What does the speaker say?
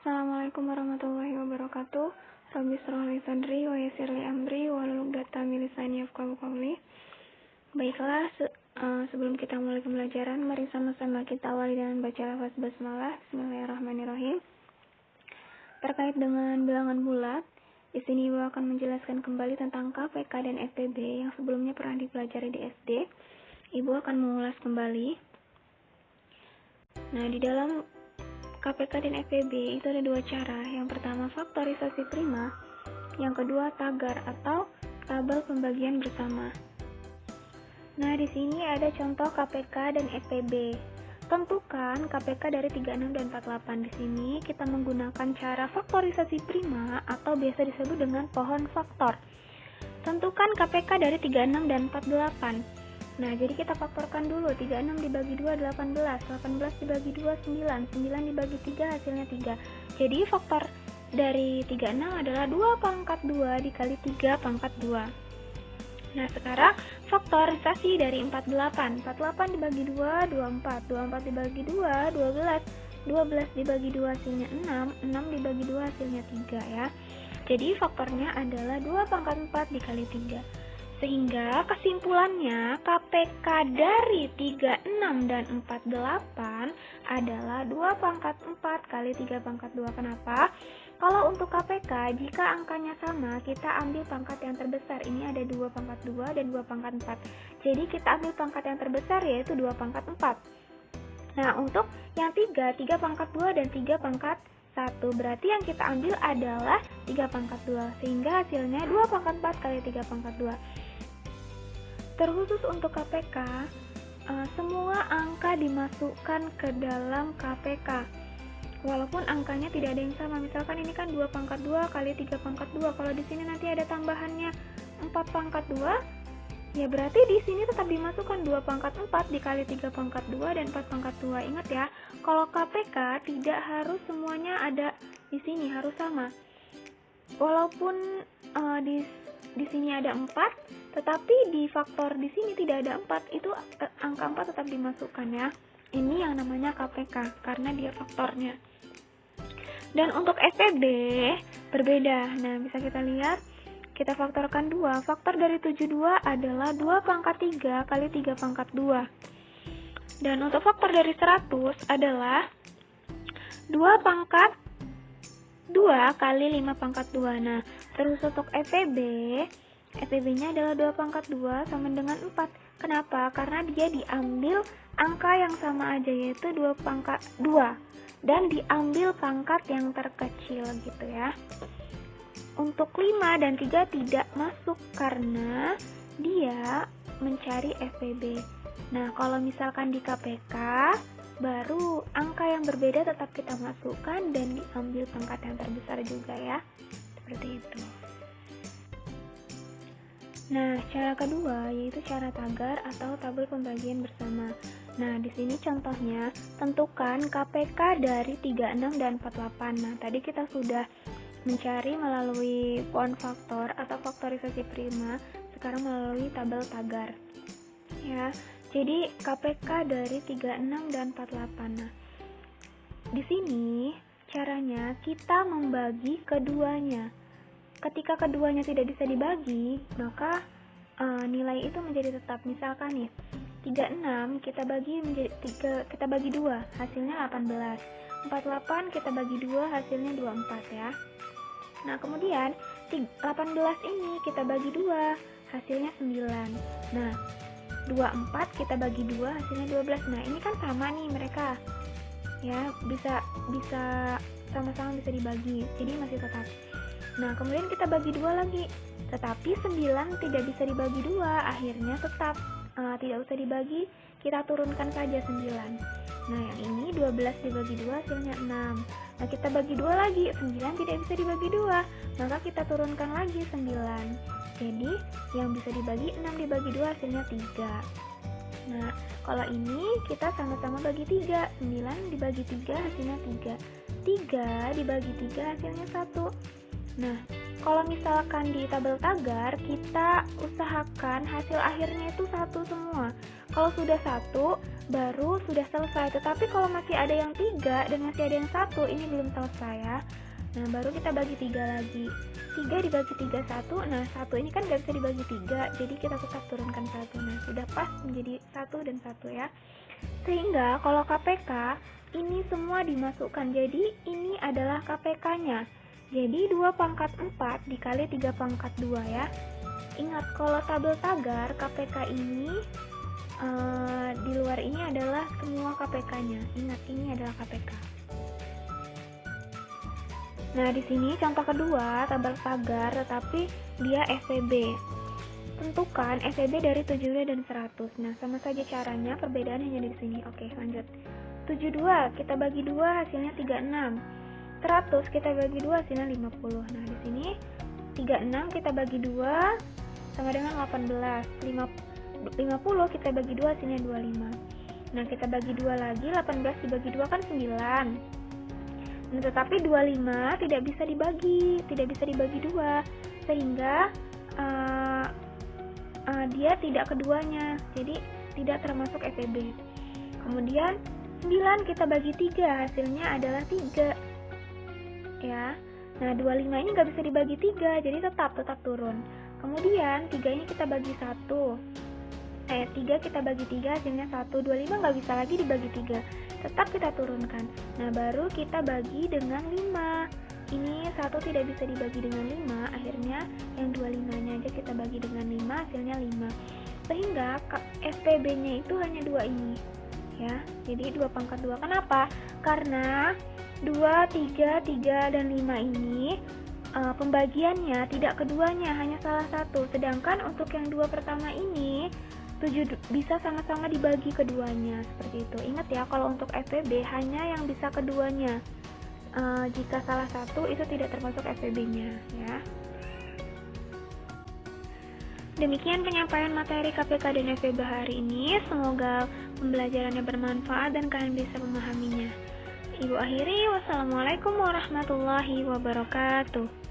Assalamualaikum warahmatullahi wabarakatuh. Rabbi shrah li sadri wa yassir li amri wahlul 'uqdatam min lisani yafqahu qawli. Baiklah, sebelum kita mulai pembelajaran, mari sama-sama kita awali dengan baca lafaz basmalah. Bismillahirrahmanirrahim. Terkait dengan bilangan bulat, di sini Ibu akan menjelaskan kembali tentang KPK dan FPB yang sebelumnya pernah dipelajari di SD. Ibu akan mengulas kembali. Nah, di dalam KPK dan FPB itu ada dua cara. Yang pertama faktorisasi prima, yang kedua tagar atau tabel pembagian bersama. Nah, di sini ada contoh KPK dan FPB. Tentukan KPK dari 36 dan 48. Di sini kita menggunakan cara faktorisasi prima atau biasa disebut dengan pohon faktor. Tentukan KPK dari 36 dan 48. Nah, jadi kita faktorkan dulu. 36 dibagi 2, 18. 18 dibagi 2, 9. 9 dibagi 3, hasilnya 3. Jadi faktor dari 36 adalah 2 pangkat 2 dikali 3 pangkat 2. Nah, sekarang faktorisasi dari 48. 48 dibagi 2, 24. 24 dibagi 2, 12. 12 dibagi 2 hasilnya 6. 6 dibagi 2 hasilnya 3 ya. Jadi faktornya adalah 2 pangkat 4 dikali 3. Sehingga kesimpulannya KPK dari 36 dan 48 adalah 2 pangkat 4 kali 3 pangkat 2. Kenapa? Kalau untuk KPK, jika angkanya sama, kita ambil pangkat yang terbesar. Ini ada 2 pangkat 2 dan 2 pangkat 4. Jadi kita ambil pangkat yang terbesar, yaitu 2 pangkat 4. Nah, untuk yang 3 pangkat 2 dan 3 pangkat 1. Berarti yang kita ambil adalah 3 pangkat 2. Sehingga hasilnya 2 pangkat 4 kali 3 pangkat 2. Terkhusus untuk KPK, semua angka dimasukkan ke dalam KPK. Walaupun angkanya tidak ada yang sama. Misalkan ini kan 2 pangkat 2 kali 3 pangkat 2. Kalau di sini nanti ada tambahannya 4 pangkat 2, ya berarti di sini tetap dimasukkan 2 pangkat 4 dikali 3 pangkat 2 dan 4 pangkat 2. Ingat ya, kalau KPK tidak harus semuanya ada di sini, harus sama. Walaupun di sini ada 4, tetapi di faktor di sini tidak ada 4, itu angka 4 tetap dimasukkan ya. Ini yang namanya KPK karena dia faktornya. Dan untuk FPB berbeda. Nah, bisa kita lihat, kita faktorkan 2. Faktor dari 72 adalah 2 pangkat 3 kali 3 pangkat 2. Dan untuk faktor dari 100 adalah 2 pangkat 2 kali 5 pangkat 2. Nah, terus untuk FPB-nya adalah 2 pangkat 2 sama dengan 4. Kenapa? Karena dia diambil angka yang sama aja, yaitu 2 pangkat 2. Dan diambil pangkat yang terkecil gitu ya. Untuk 5 dan 3 tidak masuk karena dia mencari FPB. Nah, kalau misalkan di KPK, baru angka yang berbeda tetap kita masukkan dan diambil pangkat yang terbesar juga ya. Seperti itu. Nah, cara kedua yaitu cara tagar atau tabel pembagian bersama. Nah, di sini contohnya, tentukan KPK dari 36 dan 48. Nah, tadi kita sudah mencari melalui pohon faktor atau faktorisasi prima, sekarang melalui tabel tagar. Ya, jadi KPK dari 36 dan 48. Nah, di sini caranya kita membagi keduanya. Ketika keduanya tidak bisa dibagi, maka nilai itu menjadi tetap. Misalkan nih, 36 kita bagi menjadi 3, kita bagi 2, hasilnya 18. 48 kita bagi 2, hasilnya 24 ya. Nah, kemudian 18 ini kita bagi 2, hasilnya 9. Nah, 24 kita bagi 2, hasilnya 12. Nah, ini kan sama nih mereka. Ya, bisa sama-sama bisa dibagi. Jadi masih tetap. Nah, kemudian kita bagi 2 lagi. Tetapi 9 tidak bisa dibagi 2, akhirnya tetap tidak usah dibagi, kita turunkan saja 9. Nah, yang ini 12 dibagi 2 hasilnya 6. Nah, kita bagi 2 lagi, 9 tidak bisa dibagi 2, maka kita turunkan lagi 9. Jadi, yang bisa dibagi 6 dibagi 2 hasilnya 3. Nah, kalau ini kita sama-sama bagi 3. 9 dibagi 3 hasilnya 3. 3 dibagi 3 hasilnya 1. Nah, kalau misalkan di tabel tagar, kita usahakan hasil akhirnya itu 1 semua. Kalau sudah 1, baru sudah selesai. Tetapi kalau masih ada yang 3 dan masih ada yang 1, ini belum selesai ya. Nah, baru kita bagi 3 lagi. 3 dibagi 3 1. Nah, 1 ini kan gak bisa dibagi 3, jadi kita tetap turunkan 1. Nah, sudah pas menjadi 1 dan 1 ya. Sehingga kalau KPK ini semua dimasukkan. Jadi ini adalah KPK-nya. Jadi 2 pangkat 4 dikali 3 pangkat 2 ya. Ingat, kalau tabel tagar KPK ini di luar ini adalah semua KPK-nya. Ingat, ini adalah KPK. Nah, di sini contoh kedua, tabel tagar tetapi dia FVB. Tentukan FVB dari 72 dan 100. Nah, sama saja caranya, perbedaan hanya di sini. Oke, lanjut. 72 kita bagi 2 hasilnya 36. 100 kita bagi 2 hasilnya 50. Nah, di sini 36 kita bagi 2 sama dengan 18. 50 kita bagi 2 hasilnya 25. Nah, kita bagi 2 lagi, 18 dibagi 2 kan 9. Nah, tetapi 25 tidak bisa dibagi 2, sehingga dia tidak keduanya, jadi tidak termasuk FVB. Kemudian 9 kita bagi 3, hasilnya adalah 3 ya. Nah, 25 ini nggak bisa dibagi 3, jadi tetap turun. Kemudian 3 ini kita bagi 1, 3 kita bagi 3, hasilnya 1. 25 nggak bisa lagi dibagi 3, tetap kita turunkan. Nah, baru kita bagi dengan 5. Ini 1 tidak bisa dibagi dengan 5, akhirnya yang 25-nya aja kita bagi dengan 5, hasilnya 5. Sehingga FPB-nya itu hanya 2 ini ya. Jadi 2 pangkat 2. Kenapa? Karena 2, 3, dan 5 ini pembagiannya tidak keduanya, hanya salah satu. Sedangkan untuk yang 2 pertama ini 7 bisa sama-sama dibagi keduanya, seperti itu. Ingat ya, kalau untuk FVB hanya yang bisa keduanya. Jika salah satu itu tidak termasuk FVB-nya ya. Demikian penyampaian materi KPK dan FVB hari ini. Semoga pembelajarannya bermanfaat dan kalian bisa memahaminya. Ibu akhiri, wassalamualaikum warahmatullahi wabarakatuh.